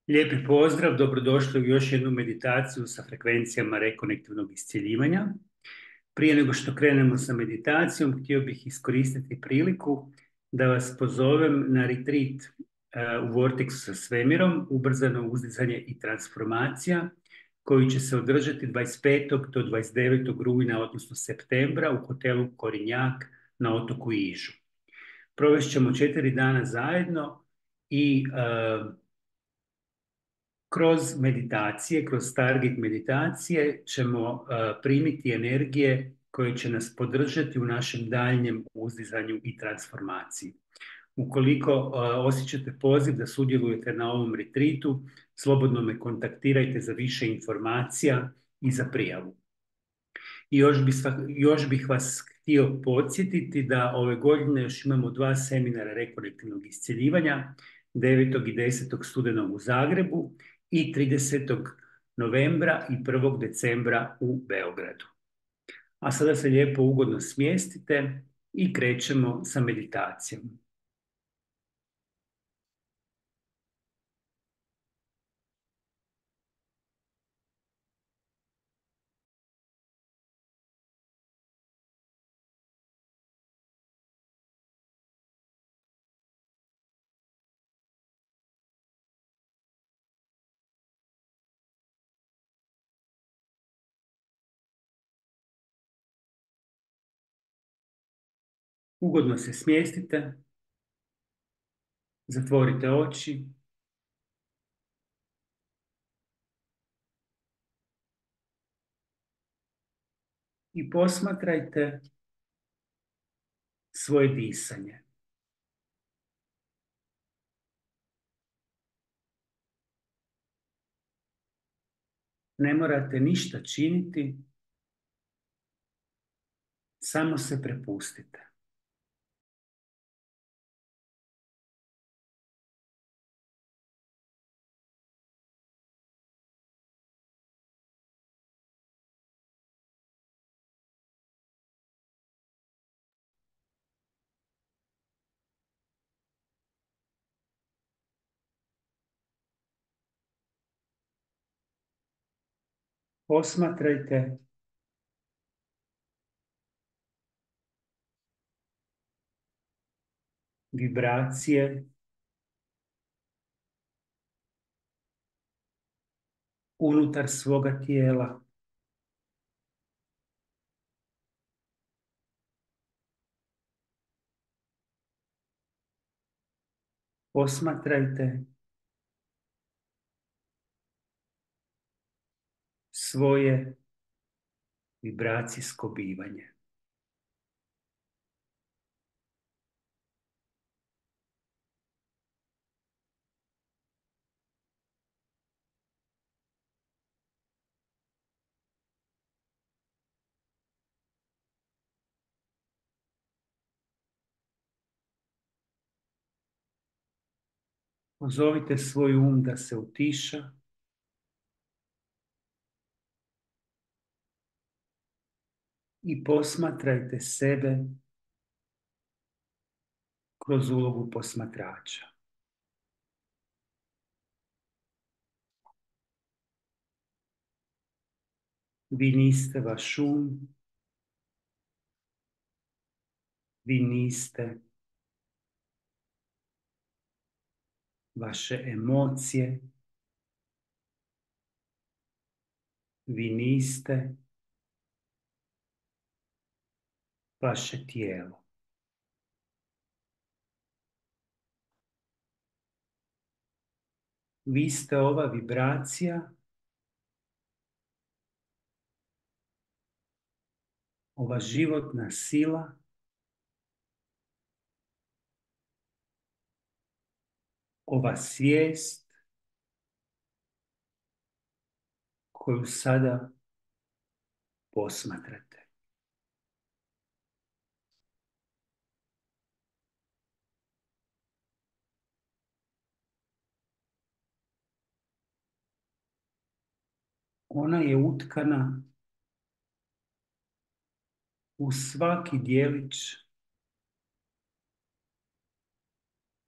Lijepi pozdrav, dobrodošli u još jednu meditaciju sa frekvencijama rekonektivnog iscjeljivanja. Prije nego što krenemo sa meditacijom, htio bih iskoristiti priliku da vas pozovem na retreat u Vortexu sa svemirom, ubrzano uzdizanje i transformacija, koji će se održati 25. do 29. rujna, odnosno septembra, u hotelu Korinjak na otoku Ižu. Provest ćemo 4 dana zajedno i kroz meditacije, kroz target meditacije ćemo primiti energije koje će nas podržati u našem daljnjem uzdizanju i transformaciji. Ukoliko osjećate poziv da sudjelujete na ovom retritu, slobodno me kontaktirajte za više informacija i za prijavu. I još bih vas htio podsjetiti da ove godine još imamo 2 seminara rekonektivnog iscjeljivanja, 9. i 10. studenog u Zagrebu i 30. novembra i 1. decembra u Beogradu. A sada se lijepo ugodno smjestite i krećemo sa meditacijom. Ugodno se smjestite, zatvorite oči i posmatrajte svoje disanje. Ne morate ništa činiti, samo se prepustite. Posmatrajte vibracije unutar svoga tijela. Posmatrajte svoje vibracijsko bivanje. Pozovite svoj da se utiša i posmatrajte sebe kroz ulogu posmatrača. Vi niste vaš vi niste vaše emocije, vi niste vaše tijelo. Vi ste ova vibracija, ova životna sila ova svijest koju sada posmatrate. Ona je utkana u svaki dijelić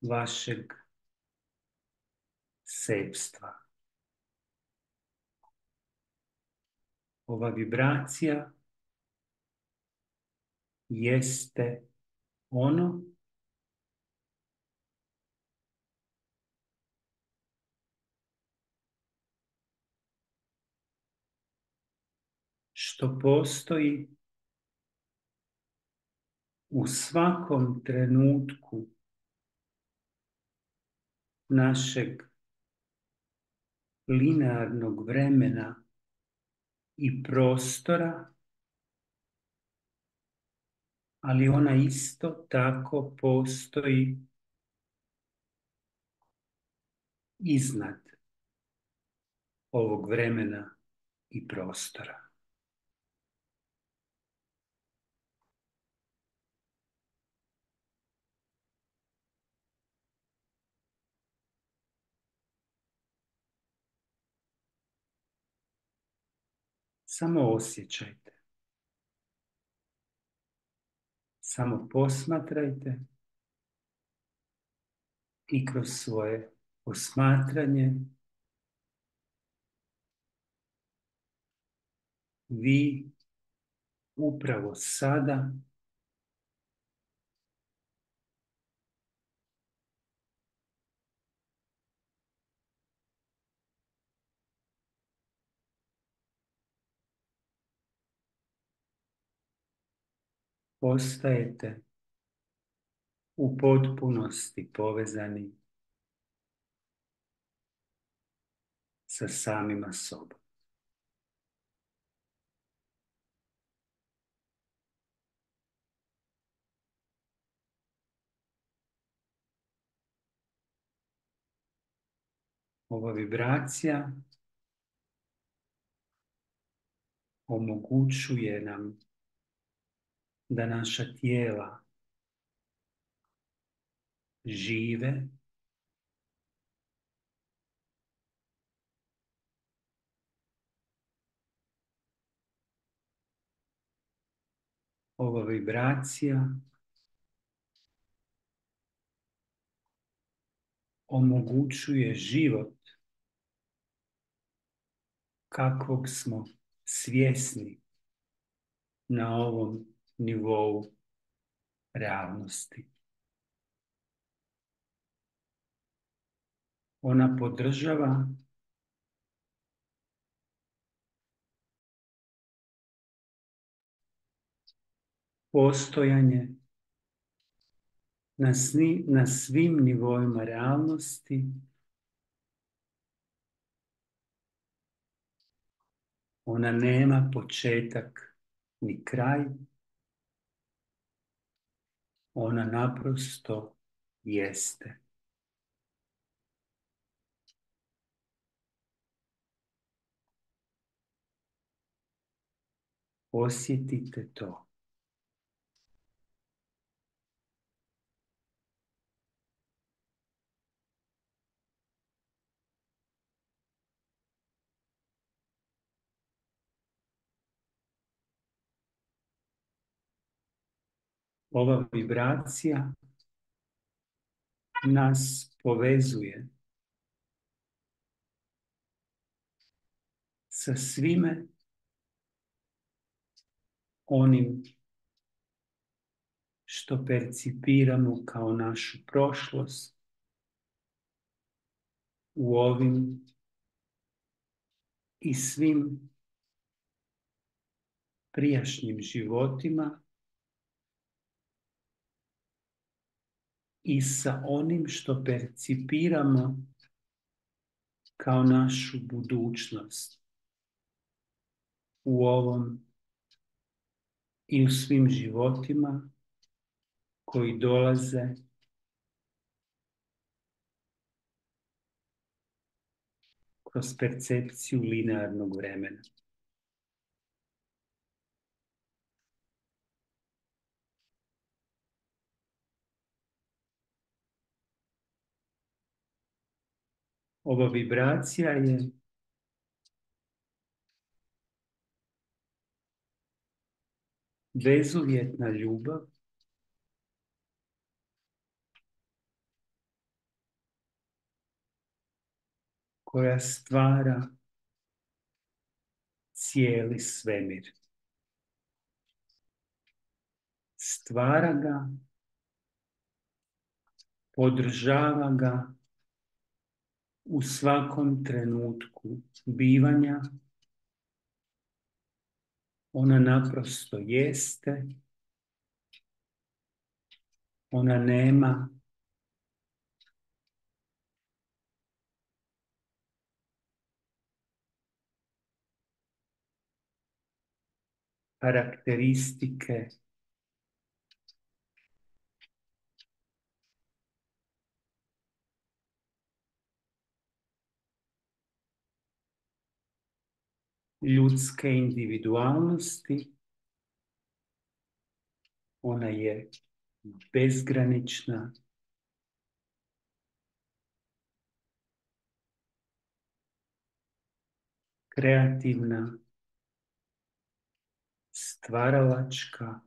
vašeg sepstva. Ova vibracija jeste ono što postoji u svakom trenutku našeg linearnog vremena i prostora, ali ona isto tako postoji iznad ovog vremena i prostora. Samo osjećajte. Samo posmatrajte i kroz svoje posmatranje vi upravo sada postajete u potpunosti povezani sa samima sobom. Ova vibracija omogućuje nam da naša tijela žive, ova vibracija omogućuje život kakvog smo svjesni na ovom nivou realnosti. Ona podržava postojanje na svim nivoima realnosti, ona nema početak ni kraj, ona naprosto jeste. Osjetite to. Ova vibracija nas povezuje sa svime onim što percipiramo kao našu prošlost u ovim i svim prijašnjim životima i sa onim što percipiramo kao našu budućnost u ovom i u svim životima koji dolaze kroz percepciju linearnog vremena. Ova vibracija je bezuvjetna ljubav koja stvara cijeli svemir. Stvara ga, podržava ga u svakom trenutku bivanja. Ona naprosto jeste. Ona nema karakteristike ljudske individualnosti. Ona je bezgranična, kreativna, stvaralačka,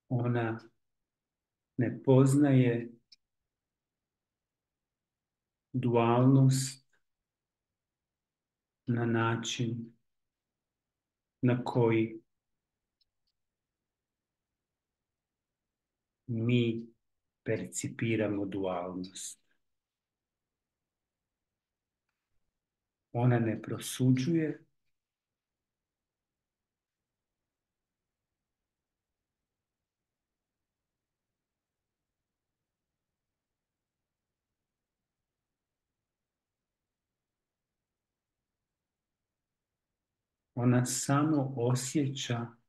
ona ne poznaje dualnost na način na koji mi percipiramo dualnost. Ona ne prosuđuje, ona samo osjeća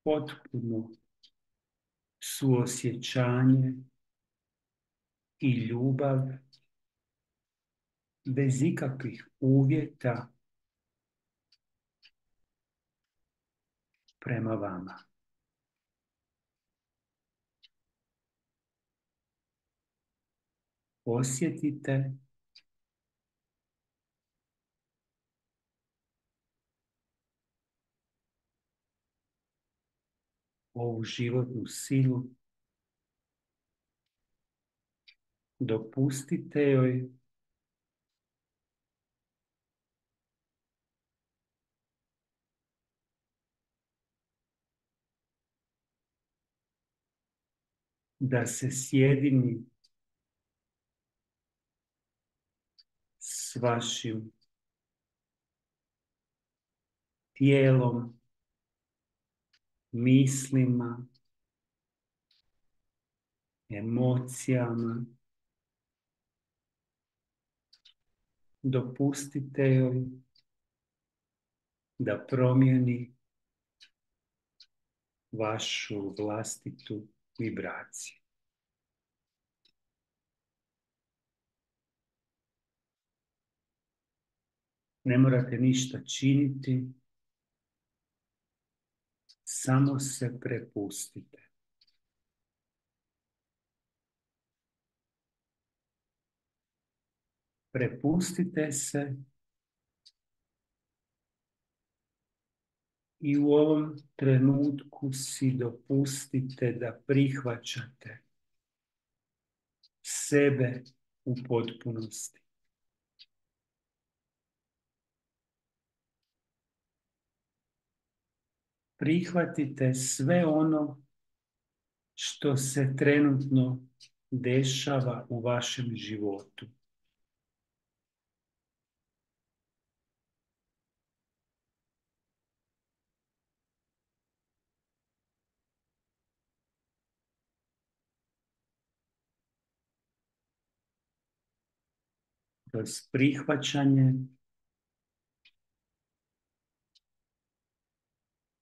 potpuno suosjećanje i ljubav bez ikakvih uvjeta prema vama. Osjetite ovu životnu silu, dopustite joj da se sjedini s vašim tijelom, mislima, emocijama. Dopustite joj da promijeni vašu vlastitu vibraciju. Ne morate ništa činiti, samo se prepustite. Prepustite se i u ovom trenutku si dopustite da prihvaćate sebe u potpunosti. Prihvatite sve ono što se trenutno dešava u vašem životu. Kroz prihvaćanje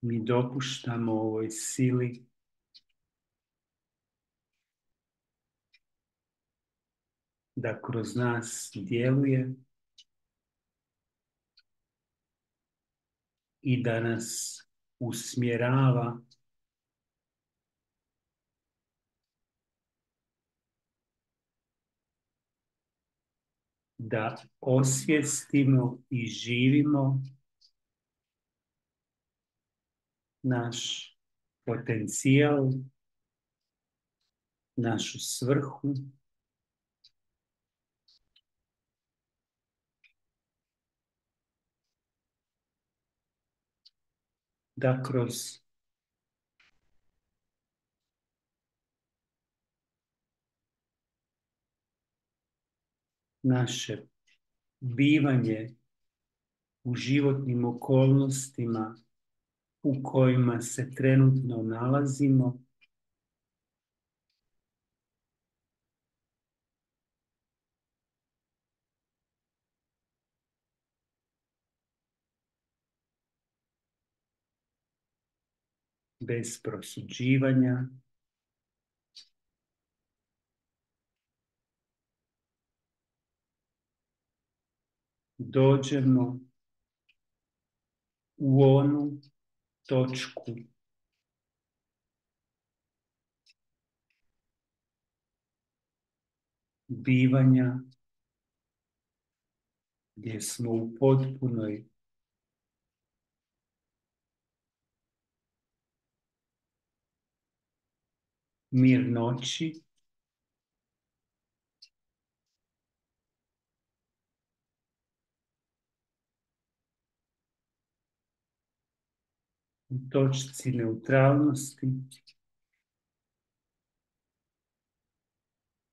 mi dopuštamo ovoj sili da kroz nas djeluje i da nas usmjerava da osvijestimo i živimo naš potencijal, našu svrhu, da kroz naše bivanje u životnim okolnostima u kojima se trenutno nalazimo, bez prosuđivanja, dođemo u onu točku bivanja gdje smo u potpunoj mirnoći, u točci neutralnosti,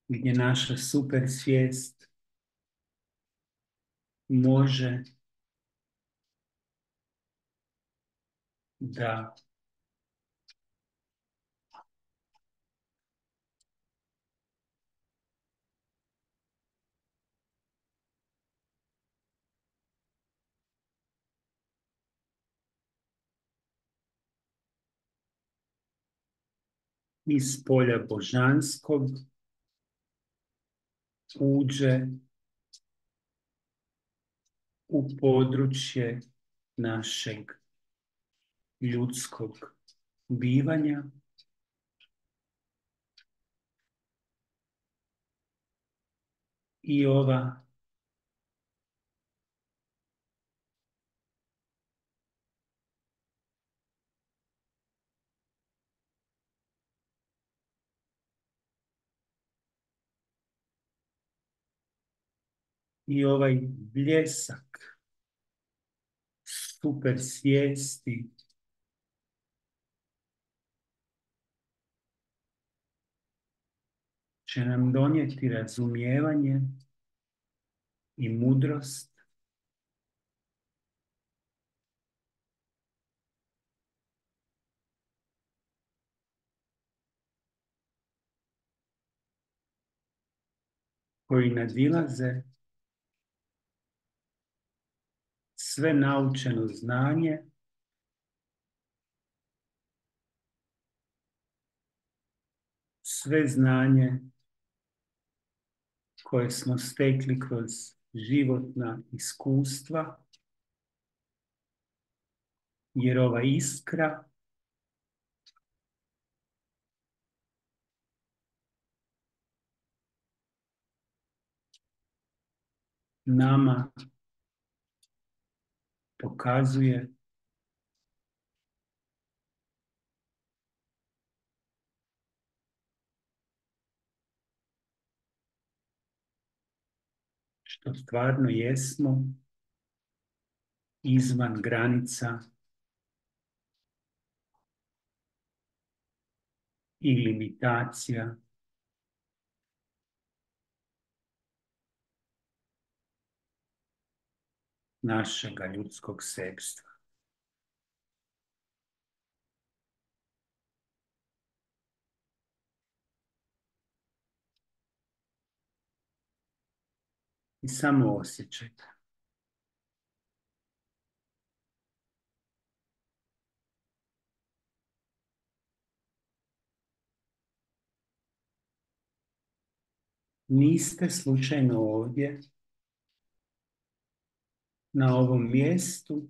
gdje naša super svijest može da iz polja božanskog uđe u područje našeg ljudskog bivanja i ovaj bljesak super svijesti će nam donijeti razumijevanje i mudrost koji nadilaze sve naučeno znanje, sve znanje koje smo stekli kroz životna iskustva, jer ova iskra nama pokazuje što stvarno jesmo izvan granica i limitacija našega ljudskog sebstva. I samo osjećajte. Niste slučajno ovdje, na ovom mjestu,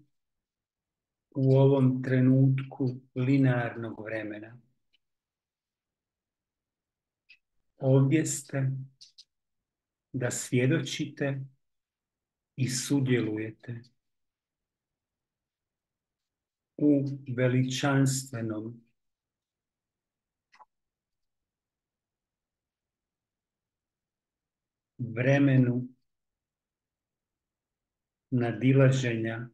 u ovom trenutku linearnog vremena. Ovdje ste da svjedočite i sudjelujete u veličanstvenom vremenu nadilaženja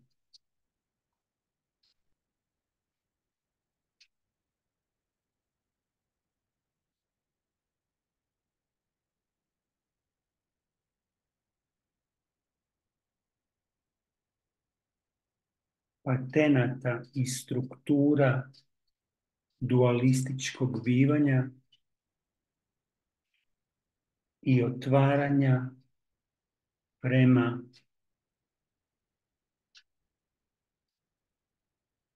patenata i struktura dualističkog bivanja i otvaranja prema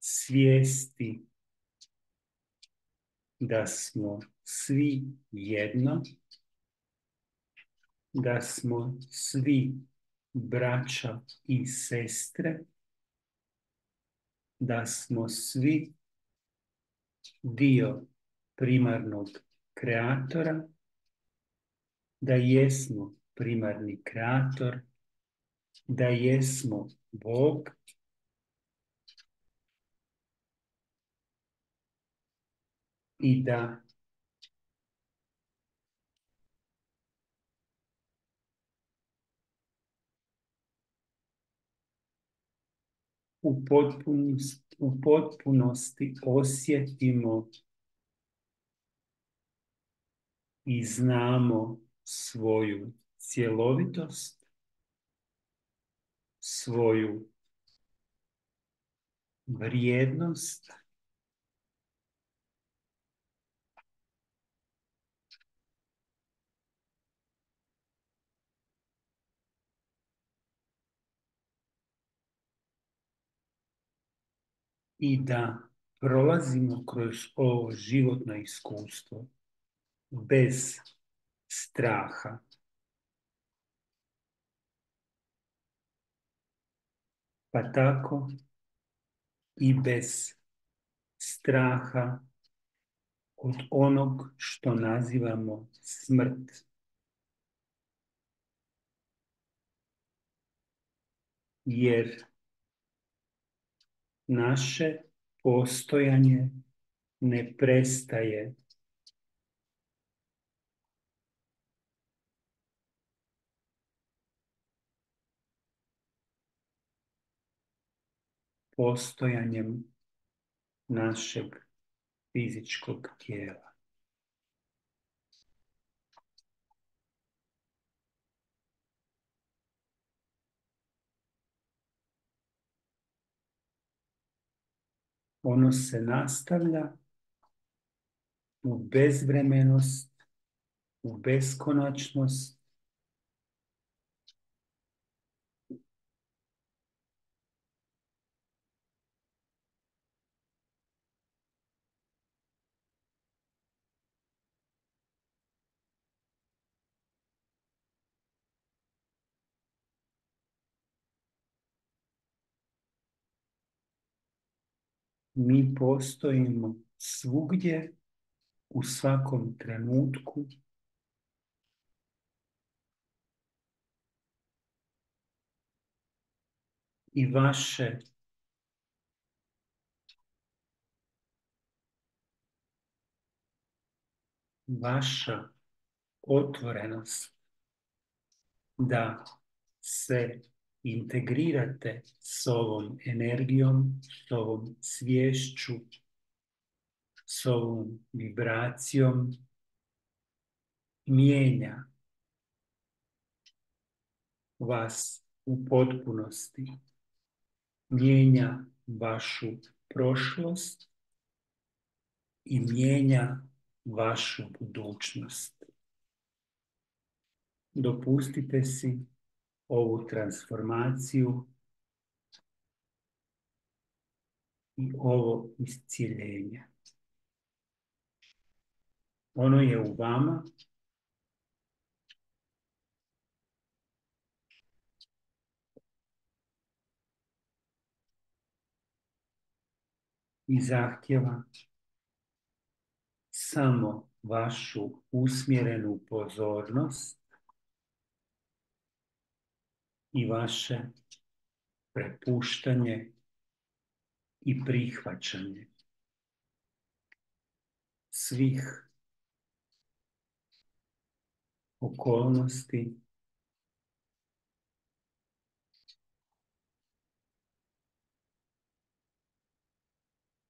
svijesti da smo svi jedno, da smo svi braća i sestre, da smo svi dio primarnog kreatora, da jesmo primarni kreator, da jesmo Bog i da u potpunosti osjetimo i znamo svoju cjelovitost, svoju vrijednost i da prolazimo kroz ovo životno iskustvo bez straha, pa tako i bez straha od onog što nazivamo smrt. Jer naše postojanje ne prestaje postojanjem našeg fizičkog tijela. Ono se nastavlja u bezvremenost, u beskonačnost, mi postojimo svugdje, u svakom trenutku i vaša otvorenost da se integrirate s ovom energijom, s ovom sviješću, s ovom vibracijom, mijenja vas u potpunosti, mijenja vašu prošlost i mijenja vašu budućnost. Dopustite si ovu transformaciju i ovo iscjeljenje. Ono je u vama i zahtjeva samo vašu usmjerenu pozornost i vaše prepuštanje i prihvaćanje svih okolnosti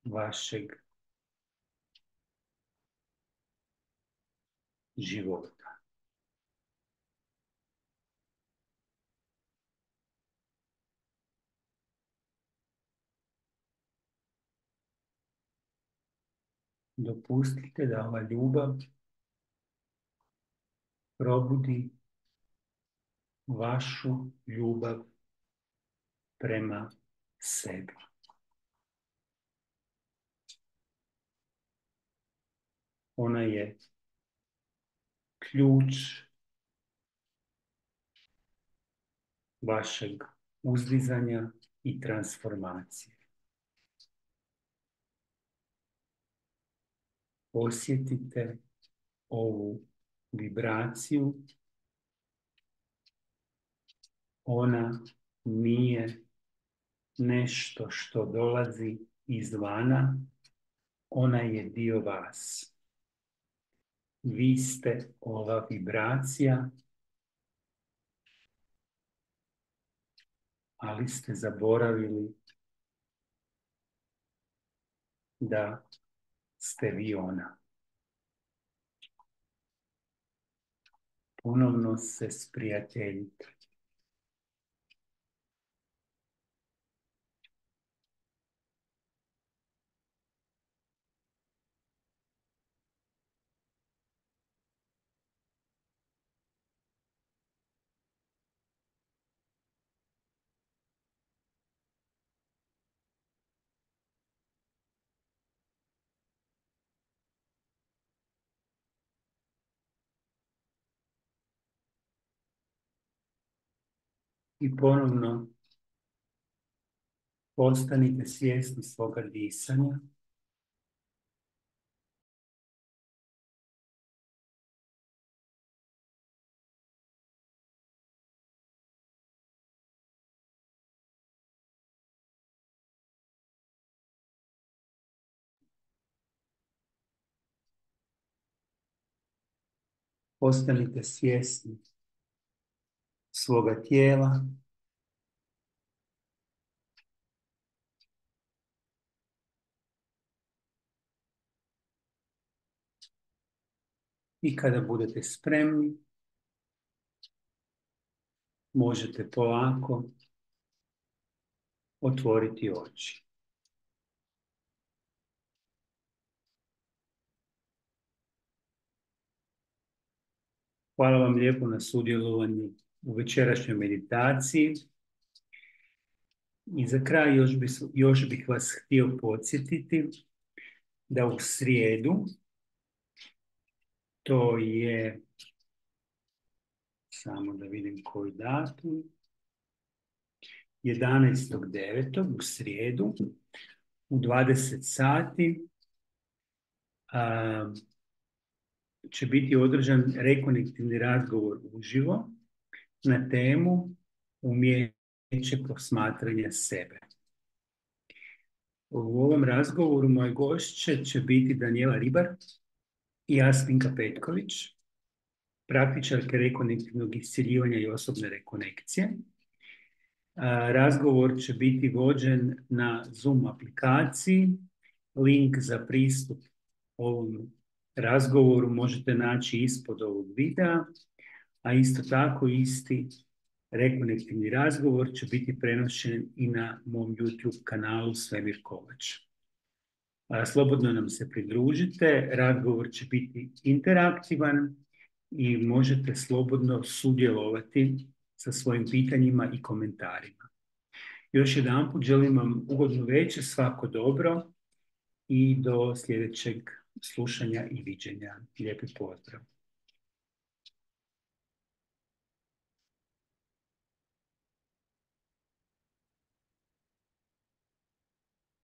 vašeg života. Dopustite da ova ljubav probudi vašu ljubav prema sebi. Ona je ključ vašeg uzdizanja i transformacije. Osjetite ovu vibraciju. Ona nije nešto što dolazi izvana, ona je dio vas. Vi ste ova vibracija, ali ste zaboravili da ste vi ona. Ponovno se sprijateljite. I ponovno postanite svjesni svoga disanja. Postanite svjesni svoga tijela. I kada budete spremni, možete polako otvoriti oči. Hvala vam lijepo na sudjelovanju u večerašnjoj meditaciji. I za kraj još bih vas htio podsjetiti da u srijedu, to je, samo da vidim koji datum, 11.9. u srijedu, u 20 sati, će biti održan rekonektivni razgovor uživo na temu umijeće posmatranja sebe. U ovom razgovoru moje gošće će biti Danijela Ribar i Jasminka Petković, praktičarke rekonektivnog iscjeljivanja i osobne rekonekcije. Razgovor će biti vođen na Zoom aplikaciji. Link za pristup ovom razgovoru možete naći ispod ovog videa, a isto tako isti rekonektivni razgovor će biti prenošen i na mom YouTube kanalu Svemir Kovač. Slobodno nam se pridružite, razgovor će biti interaktivan i možete slobodno sudjelovati sa svojim pitanjima i komentarima. Još jedanput želim vam ugodnu večer, svako dobro i do sljedećeg slušanja i viđenja. Lijepi pozdrav.